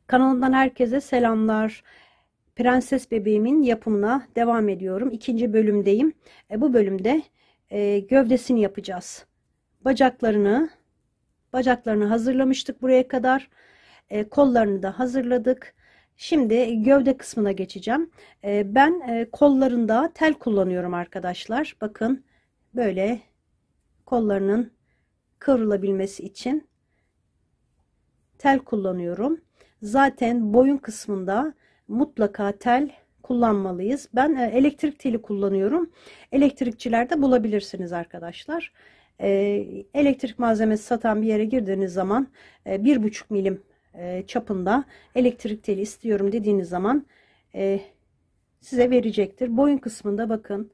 Kanalımdan herkese selamlar. Prenses bebeğimin yapımına devam ediyorum. İkinci bölümdeyim. Bu bölümde gövdesini yapacağız. Bacaklarını hazırlamıştık buraya kadar. Kollarını da hazırladık. Şimdi gövde kısmına geçeceğim. Ben kollarında tel kullanıyorum arkadaşlar. Bakın böyle kollarının kıvrılabilmesi için tel kullanıyorum. Zaten boyun kısmında mutlaka tel kullanmalıyız. Ben elektrik teli kullanıyorum. Elektrikçilerde bulabilirsiniz arkadaşlar. Elektrik malzemesi satan bir yere girdiğiniz zaman 1,5 milim çapında elektrik teli istiyorum dediğiniz zaman size verecektir. Boyun kısmında bakın,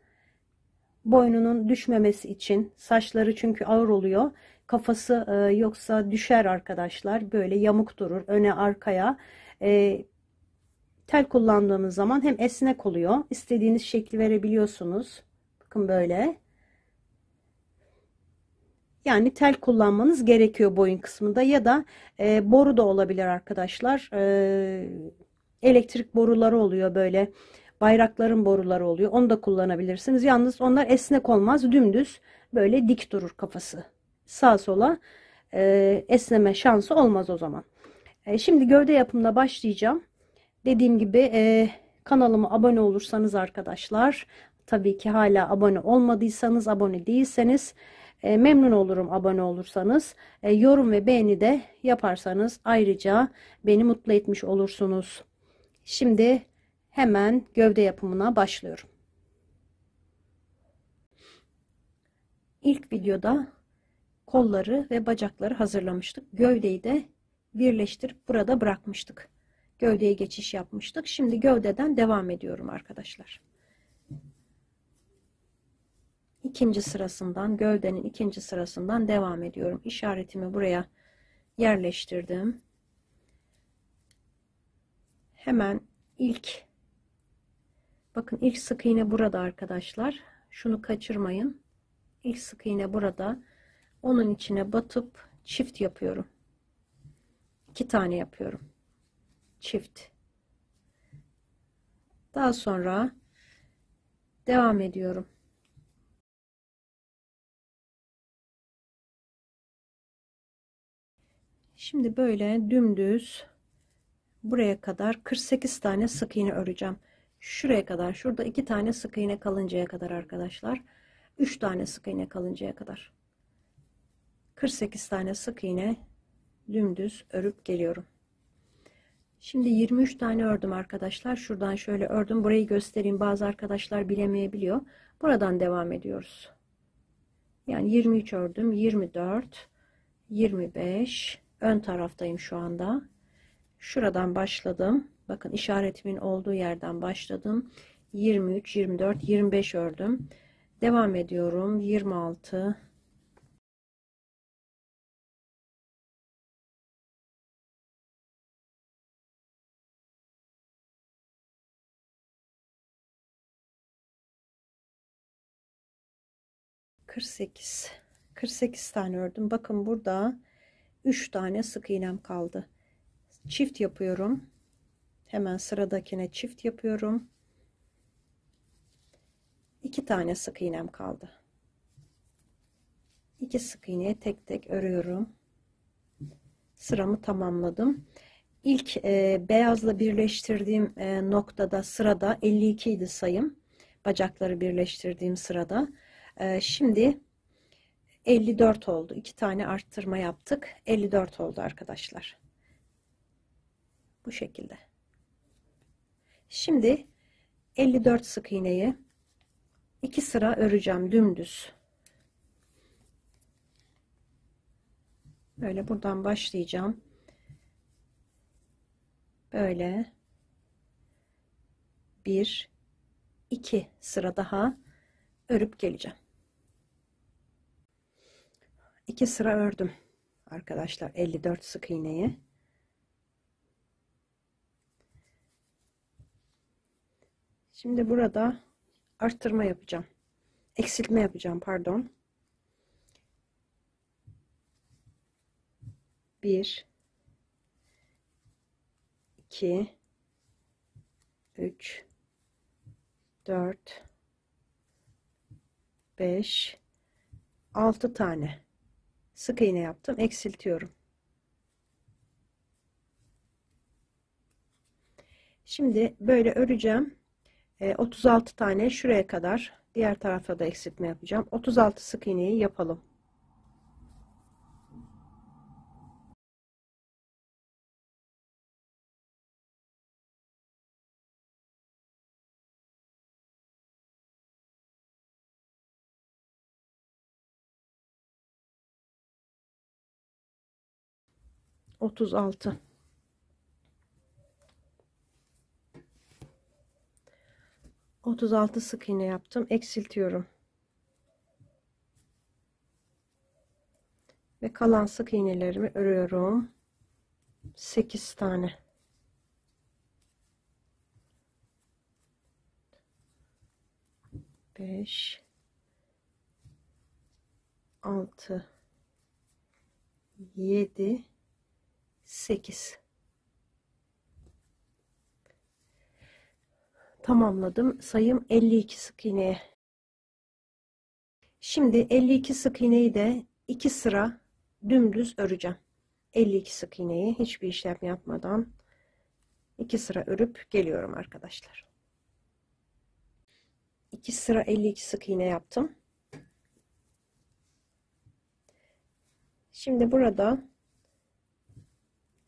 boynunun düşmemesi için, saçları çünkü ağır oluyor. Kafası yoksa düşer arkadaşlar. Böyle yamuk durur öne arkaya. Tel kullandığımız zaman hem esnek oluyor. İstediğiniz şekli verebiliyorsunuz. Bakın böyle. Yani tel kullanmanız gerekiyor boyun kısmında ya da boru da olabilir arkadaşlar. Elektrik boruları oluyor böyle. Bayrakların boruları oluyor. Onu da kullanabilirsiniz. Yalnız onlar esnek olmaz. Dümdüz böyle dik durur kafası. Sağa sola esneme şansı olmaz o zaman. Şimdi gövde yapımına başlayacağım. Dediğim gibi kanalıma abone olursanız arkadaşlar, tabii ki hala abone olmadıysanız, abone değilseniz memnun olurum abone olursanız. Yorum ve beğeni de yaparsanız ayrıca beni mutlu etmiş olursunuz. Şimdi hemen gövde yapımına başlıyorum. İlk videoda kolları ve bacakları hazırlamıştık. Gövdeyi de birleştirip burada bırakmıştık. Gövdeye geçiş yapmıştık. Şimdi gövdeden devam ediyorum arkadaşlar. Gövdenin ikinci sırasından devam ediyorum. İşaretimi buraya yerleştirdim. Hemen bakın ilk sık iğne burada arkadaşlar. Şunu kaçırmayın. İlk sık iğne burada. Onun içine batıp çift yapıyorum. 2 tane yapıyorum. Çift. Daha sonra devam ediyorum. Şimdi böyle dümdüz buraya kadar 48 tane sık iğne öreceğim. Şuraya kadar, şurada 2 tane sık iğne kalıncaya kadar arkadaşlar. 3 tane sık iğne kalıncaya kadar. 48 tane sık iğne dümdüz örüp geliyorum. Şimdi 23 tane ördüm arkadaşlar. Şuradan şöyle ördüm. Burayı göstereyim. Bazı arkadaşlar bilemeyebiliyor. Buradan devam ediyoruz. Yani 23 ördüm. 24, 25. Ön taraftayım şu anda. Şuradan başladım. Bakın işaretimin olduğu yerden başladım. 23, 24, 25 ördüm. Devam ediyorum. 26, 48 tane ördüm. Bakın burada 3 tane sık iğnem kaldı. Çift yapıyorum. Hemen sıradakine çift yapıyorum. 2 tane sık iğnem kaldı. 2 sık iğneye tek tek örüyorum. Sıramı tamamladım. İlk beyazla birleştirdiğim noktada, sırada 52 idi sayım. Bacakları birleştirdiğim sırada. Şimdi 54 oldu. 2 tane arttırma yaptık. 54 oldu arkadaşlar. Bu şekilde. Şimdi 54 sık iğneyi 2 sıra öreceğim dümdüz. Böyle buradan başlayacağım. Böyle 1, 2 sıra daha örüp geleceğim. 2 sıra ördüm arkadaşlar 54 sık iğneyi. Şimdi burada arttırma yapacağım. Eksiltme yapacağım, pardon. 1, 2 3 4 5 6 tane sık iğne yaptım, eksiltiyorum. Şimdi böyle öreceğim. 36 tane şuraya kadar, diğer tarafa da eksiltme yapacağım. 36 sık iğneyi yapalım. Otuz altı. 36 sık iğne yaptım, eksiltiyorum. Ve kalan sık iğnelerimi örüyorum. 8 tane. 5 6 7 8 tamamladım. Sayım 52 sık iğneye. Şimdi 52 sık iğneyi de 2 sıra dümdüz öreceğim. 52 sık iğneyi hiçbir işlem yapmadan 2 sıra örüp geliyorum arkadaşlar. 2 sıra 52 sık iğne yaptım. Şimdi burada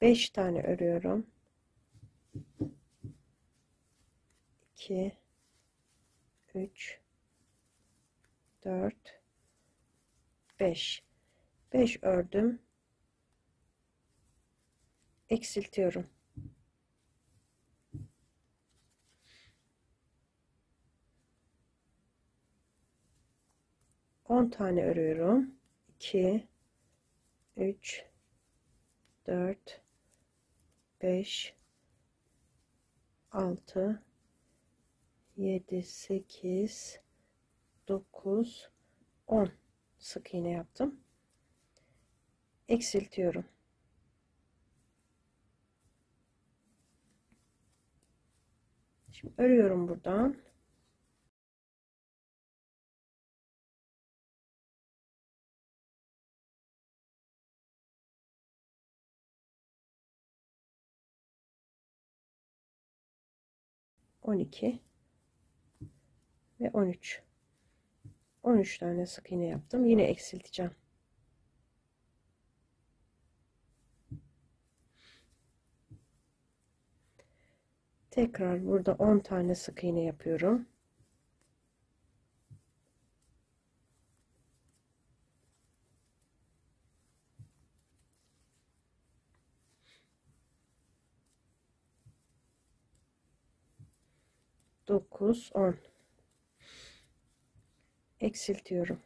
5 tane örüyorum. 2 3 4 5 ördüm, eksiltiyorum. 10 tane örüyorum. 2 3 4 5 6 7 8 9 10 sık iğne yaptım, eksiltiyorum. Şimdi örüyorum buradan. On iki ve 13. 13 tane sık iğne yaptım. Yine eksilteceğim. Tekrar burada 10 tane sık iğne yapıyorum. Dokuz, 10. Eksiltiyorum.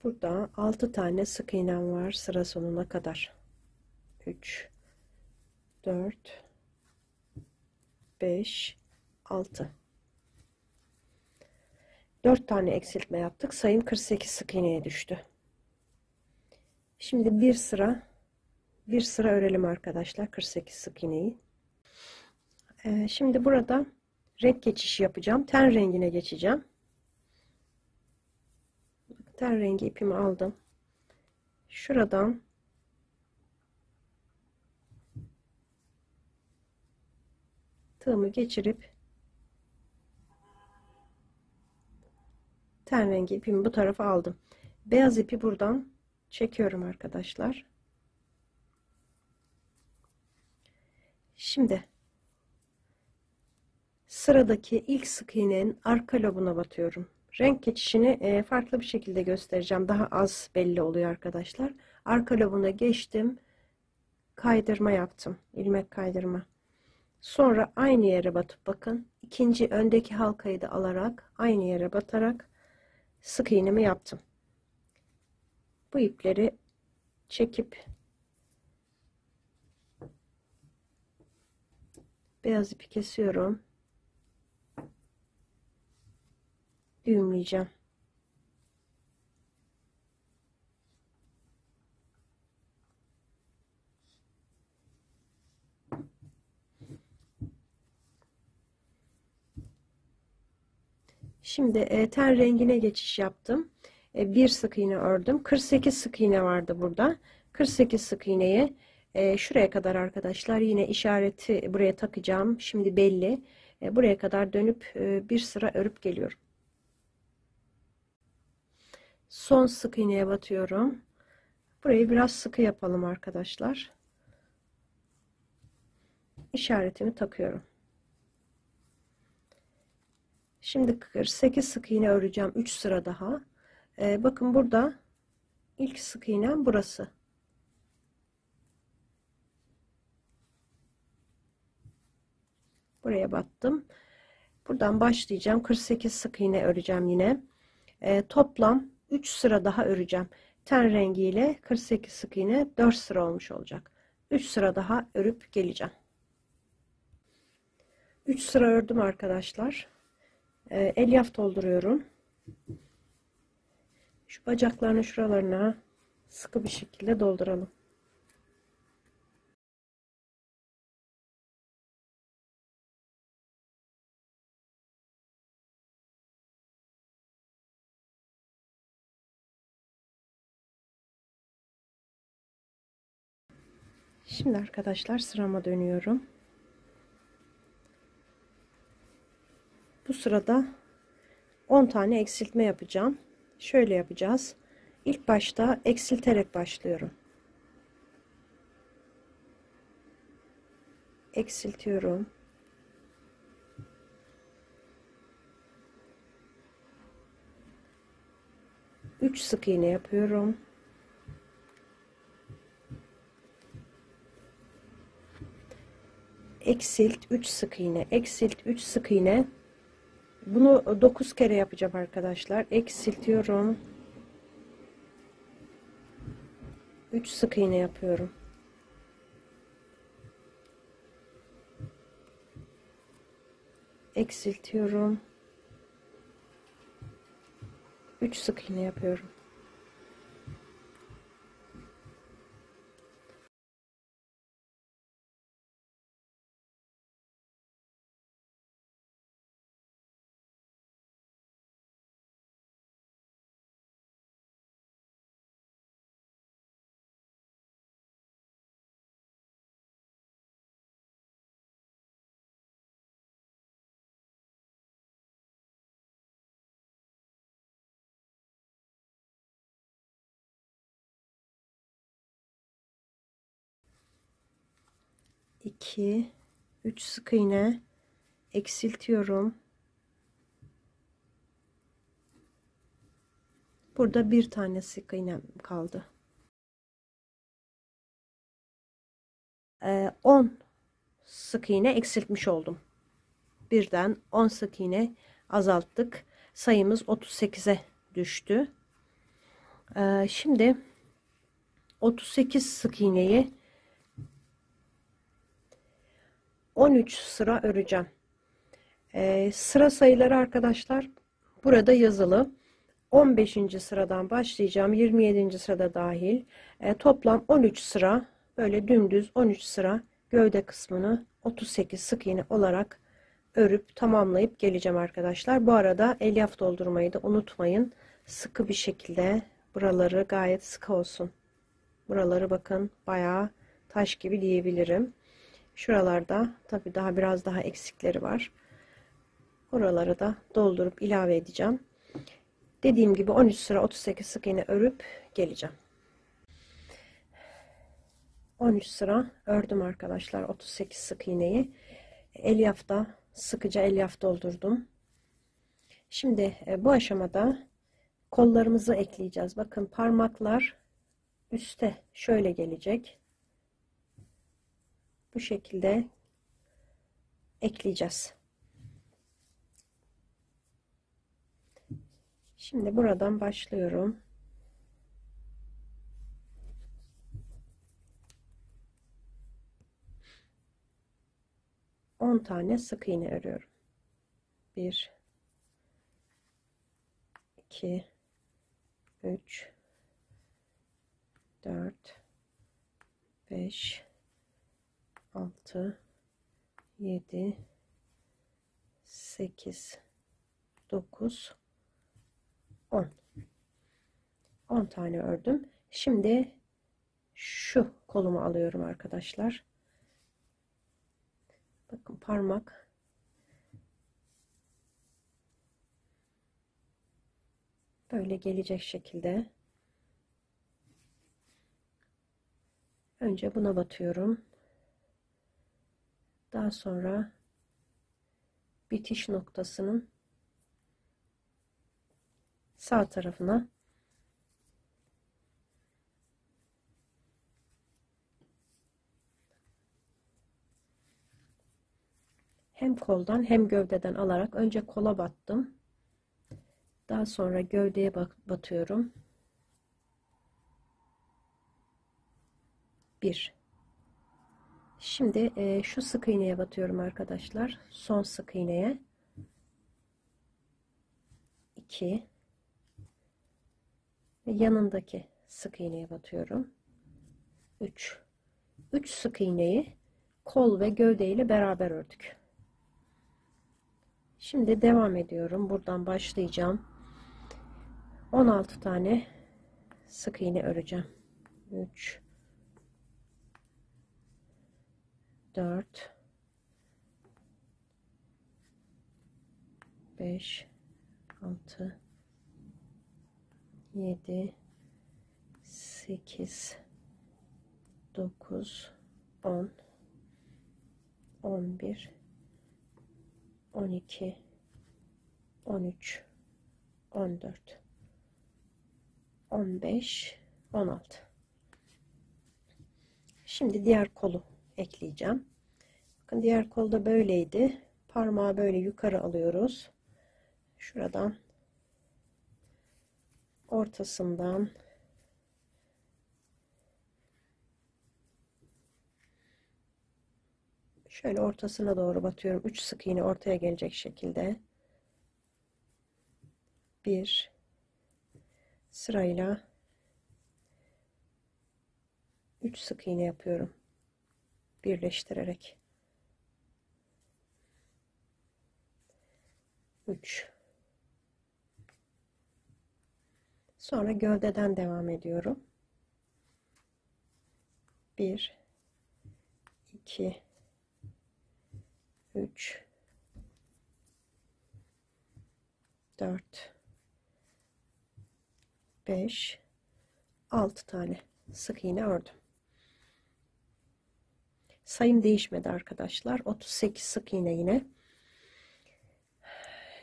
Burada 6 tane sık iğnem var sıra sonuna kadar. 3 4 5 6. 4 tane eksiltme yaptık. Sayım 48 sık iğneye düştü. Şimdi bir sıra örelim arkadaşlar, 48 sık iğneyi. Şimdi burada renk geçişi yapacağım. Ten rengine geçeceğim. Ten rengi ipimi aldım. Şuradan tığımı geçirip ten rengi ipimi bu tarafa aldım. Beyaz ipi buradan çekiyorum arkadaşlar. Şimdi sıradaki ilk sık iğnenin arka lobuna batıyorum. Renk geçişini farklı bir şekilde göstereceğim. Daha az belli oluyor arkadaşlar. Arka lobuna geçtim. Kaydırma yaptım. İlmek kaydırma. Sonra aynı yere batıp bakın. İkinci öndeki halkayı da alarak aynı yere batarak sık iğnemi yaptım. Bu ipleri çekip beyaz ipi kesiyorum. Düğümleyeceğim. Şimdi ten rengine geçiş yaptım. Bir sık iğne ördüm. 48 sık iğne vardı burada. 48 sık iğneyi şuraya kadar arkadaşlar, yine işareti buraya takacağım. Şimdi belli. Buraya kadar dönüp bir sıra örüp geliyorum. Son sık iğneye batıyorum. Burayı biraz sıkı yapalım arkadaşlar. İşaretimi takıyorum. Şimdi 48 sık iğne öreceğim. 3 sıra daha. Bakın burada ilk sık iğnem burası. Buraya battım. Buradan başlayacağım. 48 sık iğne öreceğim yine. Toplam 3 sıra daha öreceğim. Ten rengiyle 48 sık iğne 4 sıra olmuş olacak. 3 sıra daha örüp geleceğim. 3 sıra ördüm arkadaşlar. Elyaf dolduruyorum. Şu bacaklarını şuralarına sıkı bir şekilde dolduralım. Şimdi arkadaşlar sırama dönüyorum. Bu sırada 10 tane eksiltme yapacağım. Şöyle yapacağız. İlk başta eksilterek başlıyorum. Eksiltiyorum. Üç sık iğne yapıyorum. Eksilt 3 sık iğne, eksilt 3 sık iğne. Bunu 9 kere yapacağım arkadaşlar. Eksiltiyorum. 3 sık iğne yapıyorum. Eksiltiyorum. 3 sık iğne yapıyorum. İki, 3 sık iğne, eksiltiyorum. Burada bir tane sık iğnem kaldı. 10 sık iğne eksiltmiş oldum. Birden 10 sık iğne azalttık. Sayımız 38'e düştü. Şimdi 38 sık iğneyi 13 sıra öreceğim. Sıra sayıları arkadaşlar burada yazılı. 15. sıradan başlayacağım. 27. sırada dahil. Toplam 13 sıra, böyle dümdüz 13 sıra gövde kısmını 38 sık iğne olarak örüp tamamlayıp geleceğim arkadaşlar. Bu arada elyaf doldurmayı da unutmayın. Sıkı bir şekilde, buraları gayet sıkı olsun. Buraları bakın bayağı taş gibi diyebilirim. Şuralarda tabi daha biraz daha eksikleri var. Oraları da doldurup ilave edeceğim. Dediğim gibi 13 sıra 38 sık iğne örüp geleceğim. 13 sıra ördüm arkadaşlar 38 sık iğneyi. Elyafta sıkıca elyaf doldurdum. Şimdi bu aşamada kollarımızı ekleyeceğiz. Bakın parmaklar üste şöyle gelecek. Bu şekilde ekleyeceğiz. Şimdi buradan başlıyorum. On tane sık iğne örüyorum. 1 2 3 4 5 6 7 8 9, 10. 10 tane ördüm. Şimdi şu kolumu alıyorum arkadaşlar. Bakın parmak böyle gelecek şekilde. Önce buna batıyorum. Daha sonra bitiş noktasının sağ tarafına hem koldan hem gövdeden alarak önce kola battım. Daha sonra gövdeye batıyorum. 1. Şimdi şu sık iğneye batıyorum arkadaşlar. Son sık iğneye. 2. Ve yanındaki sık iğneye batıyorum. 3. 3 sık iğneyi kol ve gövde ile beraber ördük. Şimdi devam ediyorum. Buradan başlayacağım. 16 tane sık iğne öreceğim. 3, 4, 5, 6, 7, 8, 9, 10, 11, 12, 13, 14, 15, 16. Şimdi diğer kolu ekleyeceğim. Bakın diğer kol da böyleydi. Parmağı böyle yukarı alıyoruz. Şuradan ortasından şöyle ortasına doğru batıyorum. 3 sık iğne ortaya gelecek şekilde. 1 sırayla 3 sık iğne yapıyorum. Birleştirerek. 3. Sonra gövdeden devam ediyorum. 1 2 3 4 5 6 tane sık iğne ördüm. Sayım değişmedi arkadaşlar. 38 sık iğne yine.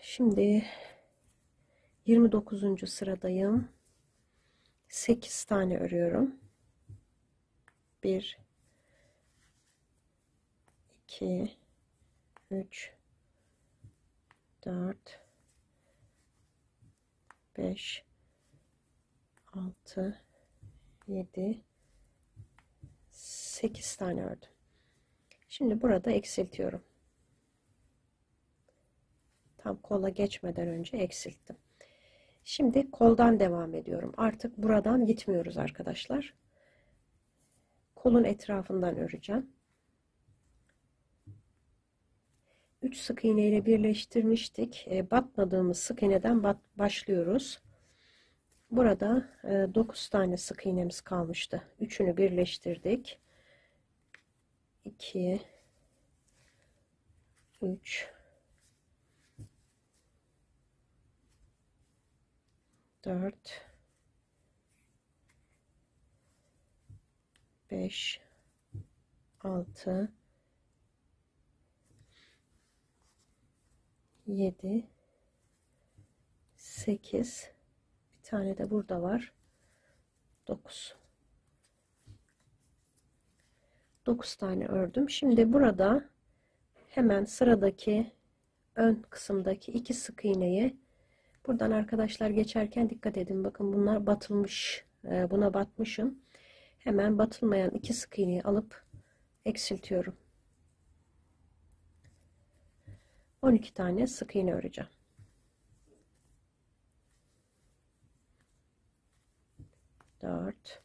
Şimdi 29. sıradayım. 8 tane örüyorum. 1 2 3 4 5 6 7 8 tane ördüm. Şimdi burada eksiltiyorum. Tam kola geçmeden önce eksilttim. Şimdi koldan devam ediyorum. Artık buradan gitmiyoruz arkadaşlar. Kolun etrafından öreceğim. 3 sık iğne ile birleştirmiştik. Batmadığımız sık iğneden başlıyoruz. Burada 9 tane sık iğnemiz kalmıştı. Üçünü birleştirdik. 2 3 4 5 6 7 8 bir tane de burada var. 9 tane ördüm. Şimdi burada hemen sıradaki ön kısımdaki 2 sık iğneyi buradan arkadaşlar geçerken dikkat edin. Bakın bunlar batılmış. Buna batmışım. Hemen batılmayan 2 sık iğneyi alıp eksiltiyorum. 12 tane sık iğne öreceğim. 4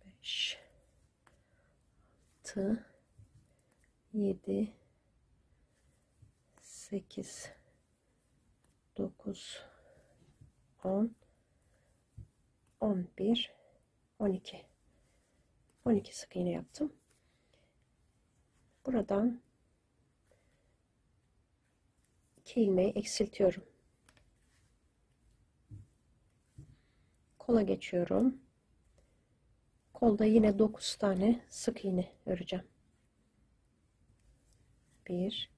5 6 7 8 9, 10, 11, 12. 12 sık iğne yaptım. Buradan 2 ilmeği eksiltiyorum. Kola geçiyorum. Kolda yine 9 tane sık iğne öreceğim. 1,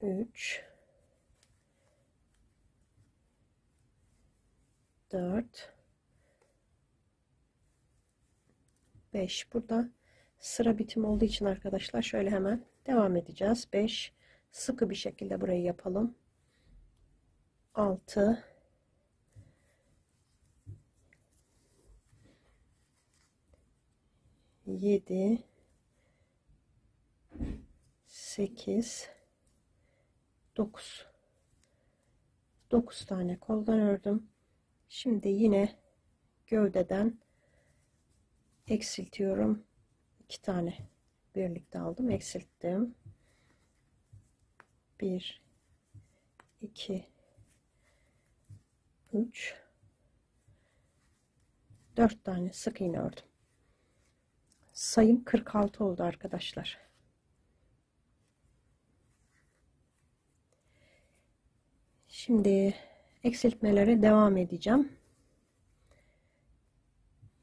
3, 4, 5. Burada sıra bitim olduğu için arkadaşlar şöyle hemen devam edeceğiz. 5, sıkı bir şekilde burayı yapalım. 6, 7, 8, 9. 9 tane koldan ördüm. Şimdi yine gövdeden eksiltiyorum. 2 tane birlikte aldım, eksilttim. 1, 2, 3, 4 tane sık iğne ördüm. Sayım 46 oldu arkadaşlar. Şimdi eksiltmelere devam edeceğim.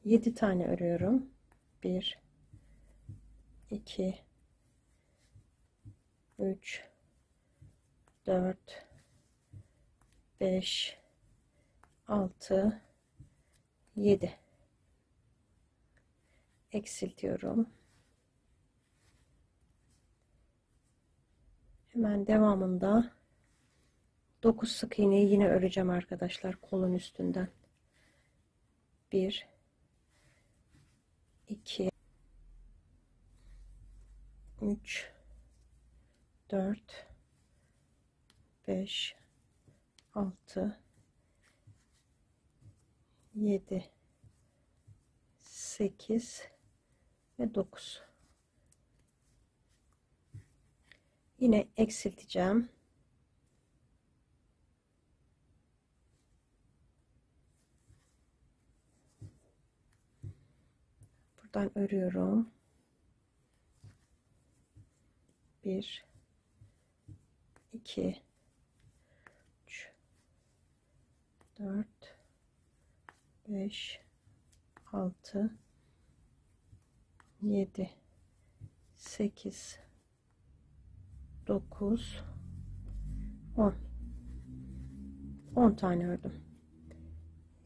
7 tane örüyorum. 1, 2, 3, 4, 5, 6, 7. Eksiltiyorum. Hemen devamında 9 sık iğneyi yine öreceğim arkadaşlar kolun üstünden. 1, 2, 3, 4, 5, 6, 7, 8 ve 9. Yine eksilteceğim. Buradan örüyorum. 1, 2, 3, 4, 5, 6, 7, 8, 9, 10. 10 tane ördüm.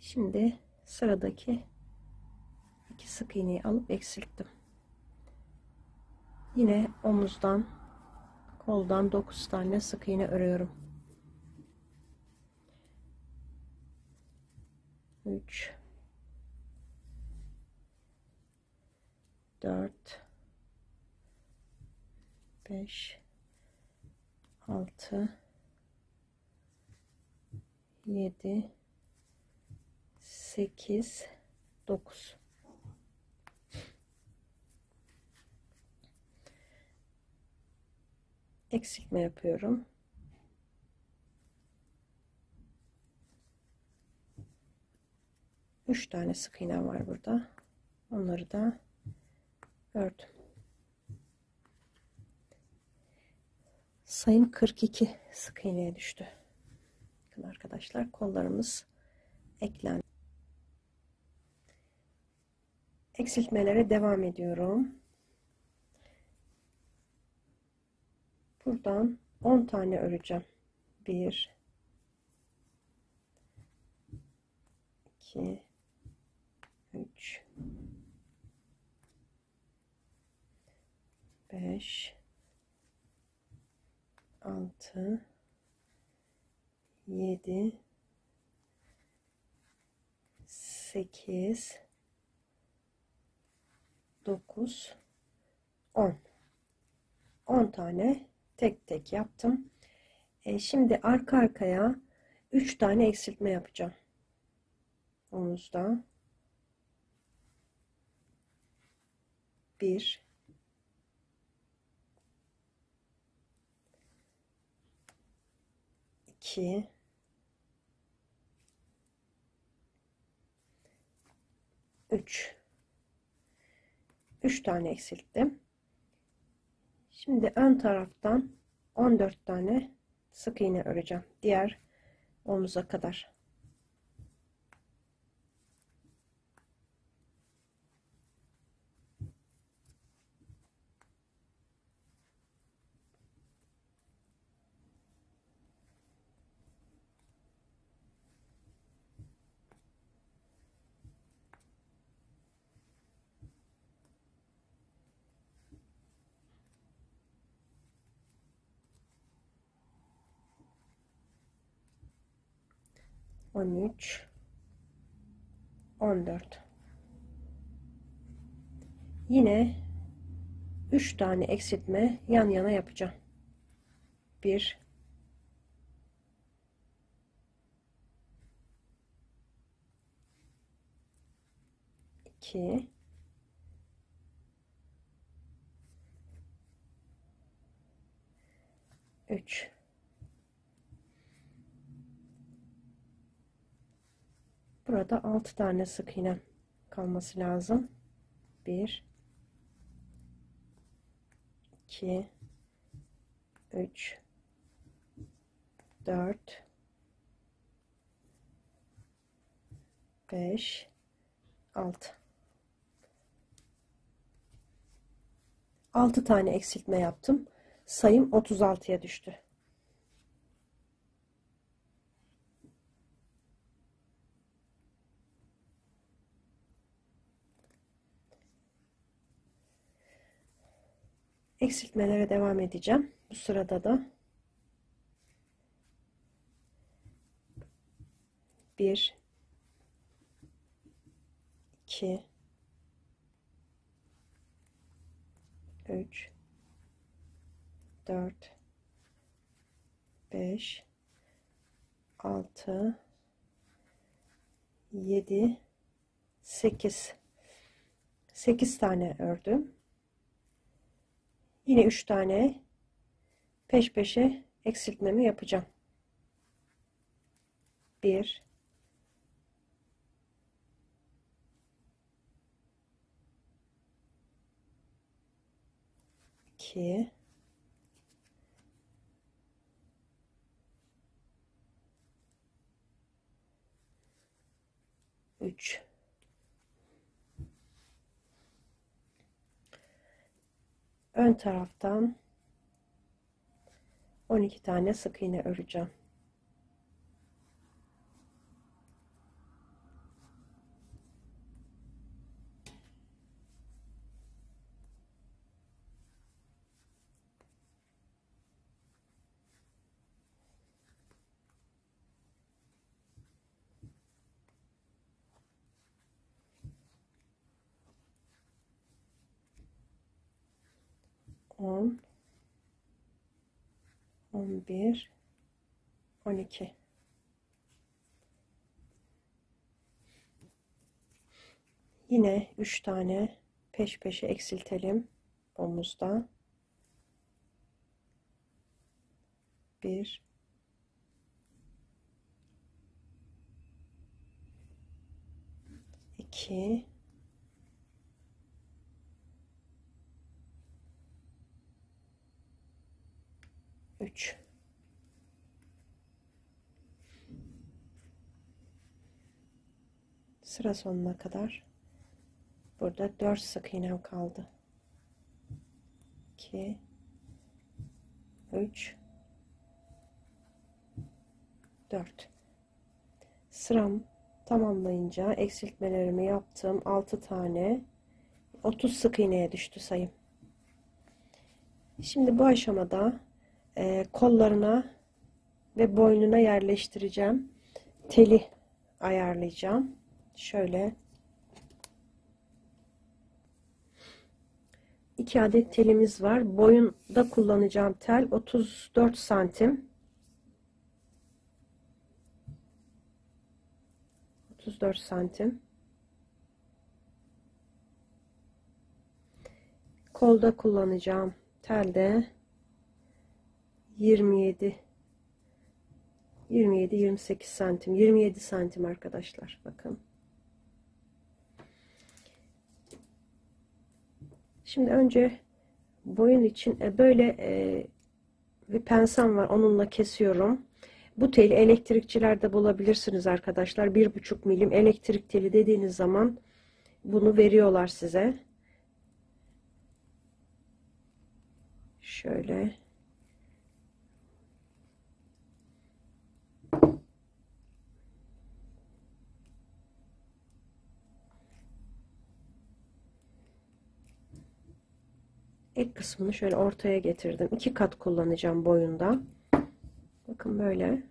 Şimdi sıradaki 2 sık iğneyi alıp eksilttim. Yine omuzdan, koldan 9 tane sık iğne örüyorum. 3, 4, 5, 6, 7, 8, 9. Eksiltme yapıyorum. Üç tane sık iğne var burada. Onları da ördüm. Sayım 42 sık iğneye düştü. Bakın arkadaşlar, kollarımız eklendi. Eksiltmelere devam ediyorum. Buradan 10 tane öreceğim. 1, 2, 3, 5, 6, 7, 8, 9, 10. 10 tane tek tek yaptım. Şimdi arka arkaya 3 tane eksiltme yapacağım. Omuzda 1, 2 3 tane eksilttim. Şimdi ön taraftan 14 tane sık iğne öreceğim. Diğer omuza kadar. On üç, 14. Yine 3 tane eksiltme yan yana yapacağım. 1 2 3 Burada 6 tane sık iğne kalması lazım. 1 2 3 4 5 6 tane eksiltme yaptım. Sayım 36'ya düştü. Eksiltmelere devam edeceğim. Bu sırada da 1 2 3 4 5 6 7 8 tane ördüm. Yine 3 tane peş peşe eksiltmemi yapacağım. 1 2 3 ön taraftan 12 tane sık iğne öreceğim. On 11 12 Yine 3 tane peş peşe eksiltelim omuzda. 1 2 3 sıra sonuna kadar burada 4 sık iğnem kaldı. 2 3 4 sıram tamamlayınca eksiltmelerimi yaptım. 6 tane 30 sık iğneye düştü sayım. Şimdi bu aşamada kollarına ve boynuna yerleştireceğim. Teli ayarlayacağım. Şöyle 2 adet telimiz var. Boyunda kullanacağım tel 34 santim. 34 santim. Kolda kullanacağım tel de 27 27-28 santim, 27 santim arkadaşlar. Bakın. Şimdi önce boyun için böyle bir pensem var. Onunla kesiyorum. Bu teli elektrikçilerde bulabilirsiniz arkadaşlar. 1,5 milim elektrik teli dediğiniz zaman bunu veriyorlar size. Şöyle. Ek kısmını şöyle ortaya getirdim. 2 kat kullanacağım boyunda. Bakın böyle.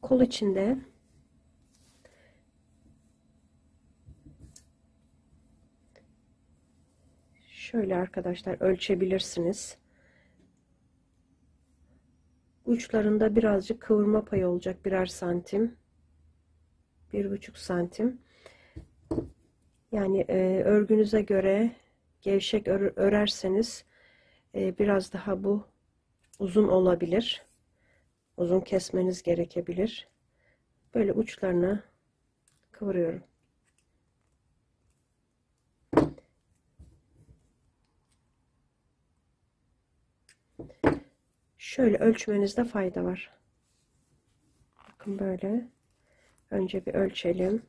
Kol içinde şöyle arkadaşlar ölçebilirsiniz. Uçlarında birazcık kıvırma payı olacak, birer santim, 1,5 santim. Yani örgünüze göre gevşek örerseniz biraz daha bu uzun olabilir. Uzun kesmeniz gerekebilir. Böyle uçlarını kıvırıyorum. Şöyle ölçmenizde fayda var. Bakın böyle. Önce bir ölçelim.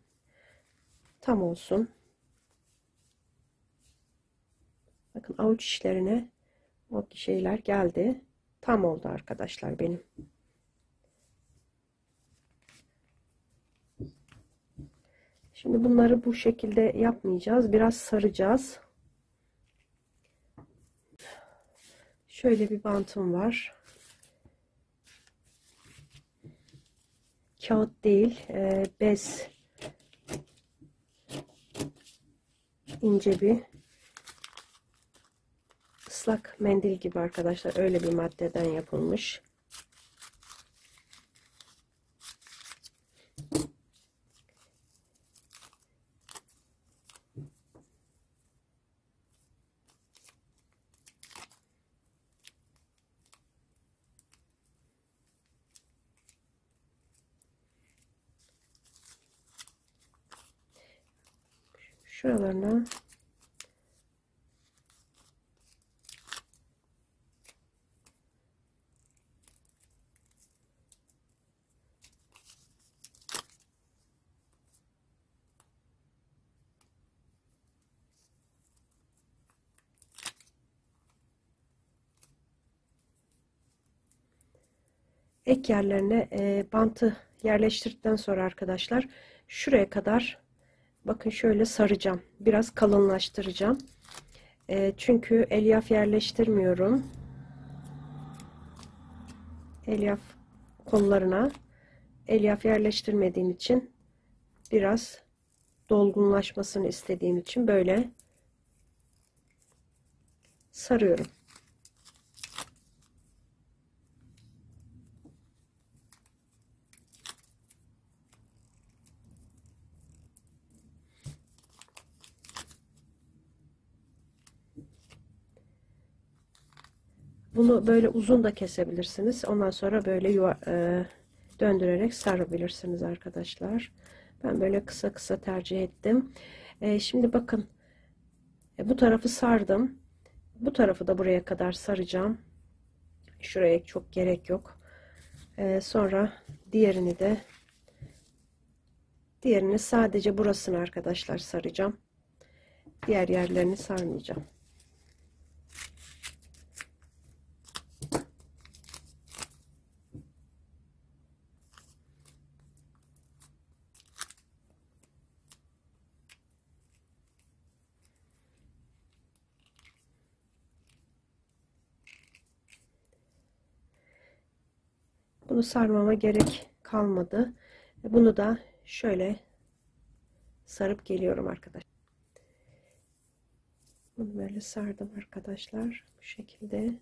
Tam olsun. Bakın avuç içlerine o şeyler geldi. Tam oldu arkadaşlar benim. Şimdi bunları bu şekilde yapmayacağız. Biraz saracağız. Şöyle bir bantım var. Kağıt değil, bez, ince bir ıslak mendil gibi arkadaşlar, öyle bir maddeden yapılmış. Şuralarına ek yerlerine bantı yerleştirdikten sonra arkadaşlar şuraya kadar bakın şöyle saracağım. Biraz kalınlaştıracağım. Çünkü elyaf yerleştirmiyorum. Elyaf kollarına elyaf yerleştirmediğim için, biraz dolgunlaşmasını istediğim için böyle sarıyorum. Bunu böyle uzun da kesebilirsiniz. Ondan sonra böyle döndürerek sarabilirsiniz arkadaşlar. Ben böyle kısa kısa tercih ettim. Şimdi bakın, bu tarafı sardım. Bu tarafı da buraya kadar saracağım. Şuraya çok gerek yok. Sonra diğerini sadece burasını arkadaşlar saracağım. Diğer yerlerini sarmayacağım. Bunu sarmama gerek kalmadı. Bunu da şöyle sarıp geliyorum arkadaşlar. Bunu böyle sardım arkadaşlar. Bu şekilde.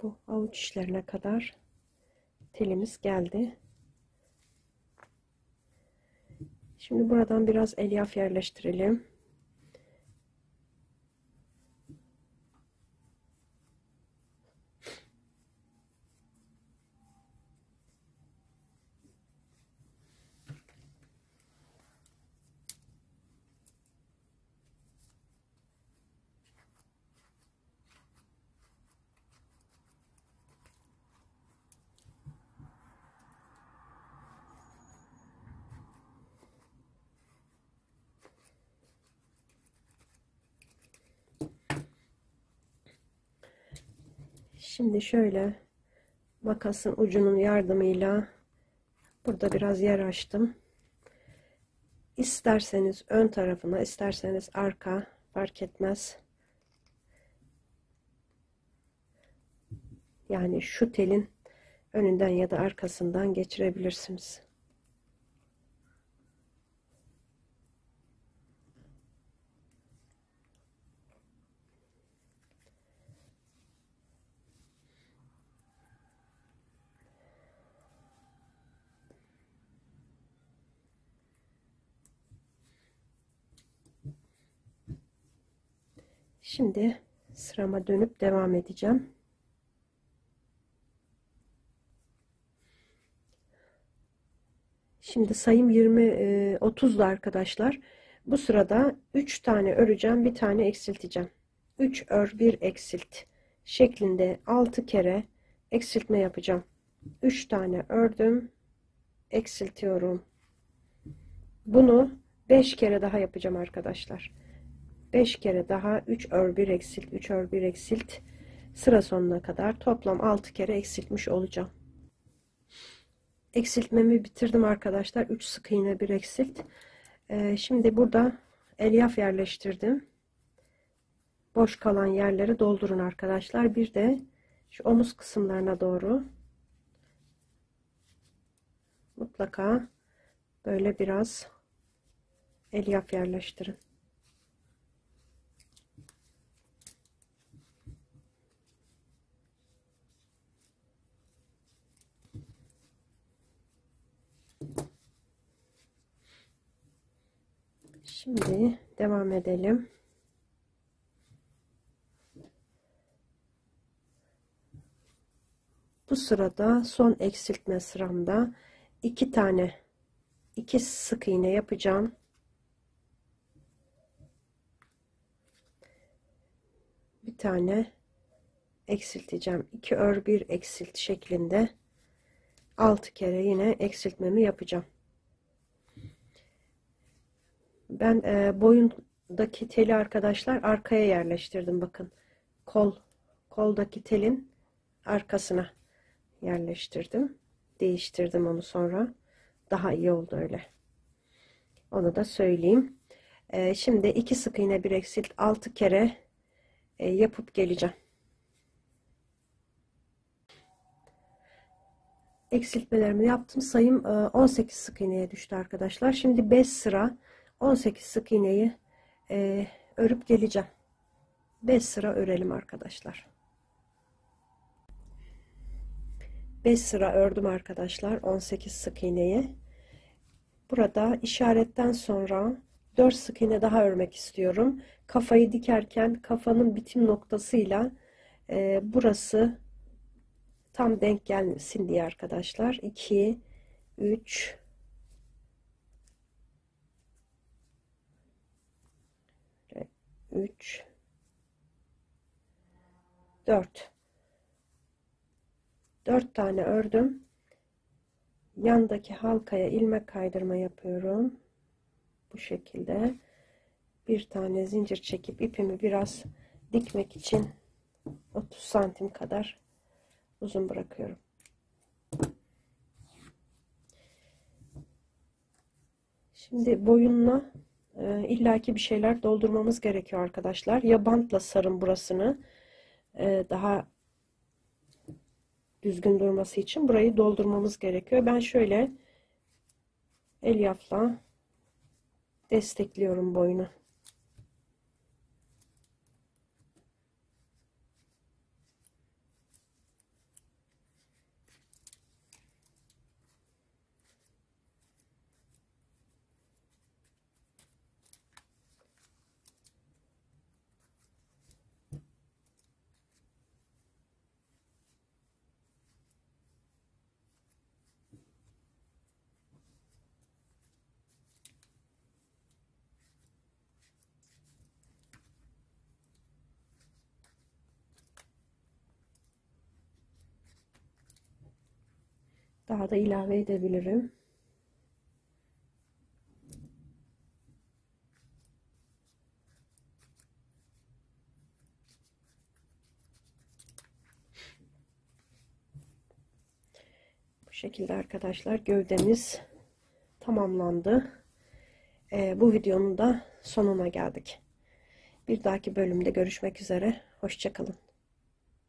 Bu avuç içlerine kadar telimiz geldi. Şimdi buradan biraz elyaf yerleştirelim. Şimdi şöyle makasın ucunun yardımıyla burada biraz yer açtım. İsterseniz ön tarafına, isterseniz arka, fark etmez. Yani şu telin önünden ya da arkasından geçirebilirsiniz. Şimdi sırama dönüp devam edeceğim. Şimdi sayım 30'da arkadaşlar. Bu sırada 3 tane öreceğim, bir tane eksilteceğim. 3 ör, 1 eksilt şeklinde 6 kere eksiltme yapacağım. 3 tane ördüm, eksiltiyorum. Bunu 5 kere daha yapacağım arkadaşlar. 5 kere daha 3 ör 1 eksilt, 3 ör 1 eksilt, sıra sonuna kadar toplam 6 kere eksiltmiş olacağım. Eksiltmemi bitirdim arkadaşlar. 3 sık iğne 1 eksilt. Şimdi burada elyaf yerleştirdim. Boş kalan yerleri doldurun arkadaşlar. Bir de şu omuz kısımlarına doğru mutlaka böyle biraz elyaf yerleştirin. Şimdi devam edelim. Bu sırada son eksiltme sıramda 2 sık iğne yapacağım. Bir tane eksilteceğim. 2 ör 1 eksilt şeklinde 6 kere yine eksiltmemi yapacağım. Ben boyundaki teli arkadaşlar arkaya yerleştirdim. Bakın koldaki telin arkasına yerleştirdim. Değiştirdim onu sonra. Daha iyi oldu öyle. Onu da söyleyeyim. Şimdi 2 sık iğne 1 eksilt 6 kere yapıp geleceğim. Eksiltmelerimi yaptım. Sayım 18 sık iğneye düştü arkadaşlar. Şimdi 5 sıra 18 sık iğneyi örüp geleceğim. 5 sıra örelim arkadaşlar. 5 sıra ördüm arkadaşlar 18 sık iğneyi. Burada işaretten sonra 4 sık iğne daha örmek istiyorum. Kafayı dikerken kafanın bitim noktasıyla burası tam denk gelsin diye arkadaşlar. 2 3 3 4 tane ördüm. Yandaki halkaya ilmek kaydırma yapıyorum. Bu şekilde bir tane zincir çekip ipimi biraz dikmek için 30 santim kadar uzun bırakıyorum. Şimdi boyunla illaki bir şeyler doldurmamız gerekiyor arkadaşlar. Ya bantla sarın burasını daha düzgün durması için burayı doldurmamız gerekiyor. Ben şöyle elyafla destekliyorum boyunu. Daha da ilave edebilirim. Bu şekilde arkadaşlar gövdemiz tamamlandı. Bu videonun da sonuna geldik. Bir dahaki bölümde görüşmek üzere. Hoşça kalın.